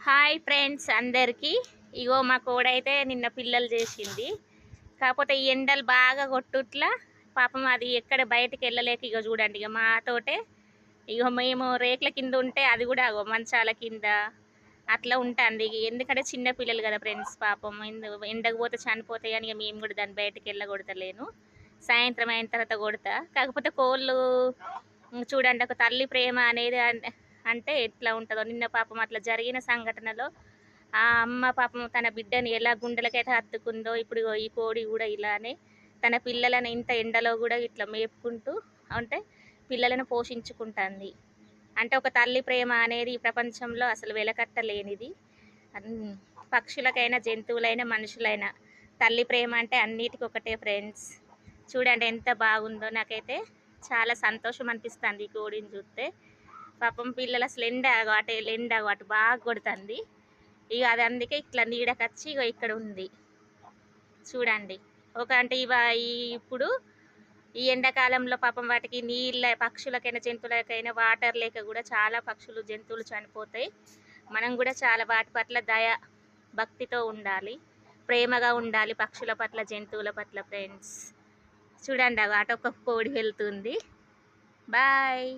Hi friends అందరికీ. ఇగో మా కోడైతే నిన్న పిల్లలు చేసింది. కాకపోతే ఈ ఎండలు బాగా కొట్టుట్లా పాపం అది ఎక్కడ బయటికి వెళ్ళలేక ఇగో చూడండి ఇక మాతోటే ఇగో మేము రేట్ల కింద ఉంటే అది కూడా అగో మంచాల కింద అట్లా ఉంటుంది. ఎందుకంటే చిన్న పిల్లలు కదా ఫ్రెండ్స్, పాపం ఎండకు పోతే చనిపోతాయి అని ఇక మేము కూడా దాన్ని బయటికి వెళ్ళగొడతలేను. సాయంత్రం అయిన తర్వాత కొడతా. కాకపోతే కోళ్ళు చూడండి, ఒక తల్లి ప్రేమ అనేది అంటే ఎట్లా ఉంటుందో. నిన్న పాపం అట్లా జరిగిన సంఘటనలో ఆ అమ్మ పాపం తన బిడ్డని ఎలా గుండెలకైతే హత్తుకుందో, ఇప్పుడు ఈ కోడి కూడా ఇలానే తన పిల్లలను ఇంత ఎండలో కూడా ఇట్లా మేపుకుంటూ అంటే పిల్లలను పోషించుకుంటుంది. అంటే ఒక తల్లి ప్రేమ అనేది ఈ ప్రపంచంలో అసలు వెలకట్టలేనిది. పక్షులకైనా జంతువులైనా మనుషులైనా తల్లి ప్రేమ అంటే అన్నిటికీ ఒకటే ఫ్రెండ్స్. చూడండి ఎంత బాగుందో. నాకైతే చాలా సంతోషం అనిపిస్తుంది ఈ కోడిని చూస్తే. పాపం పిల్లలు అసలు ఎండ అటు బాగా కొడుతుంది. ఇక అది అందుకే ఇట్లా నీడకచ్చి ఇక ఇక్కడ ఉంది చూడండి. ఒక అంటే ఇప్పుడు ఈ ఎండాకాలంలో పాపం వాటికి నీళ్ళ, పక్షులకైనా జంతువులకైనా వాటర్ లేక కూడా చాలా పక్షులు జంతువులు చనిపోతాయి. మనం కూడా చాలా వాటి పట్ల భక్తితో ఉండాలి, ప్రేమగా ఉండాలి పక్షుల పట్ల, జంతువుల పట్ల ఫ్రెండ్స్. చూడండి అటొక్క కోడి వెళ్తుంది. బాయ్.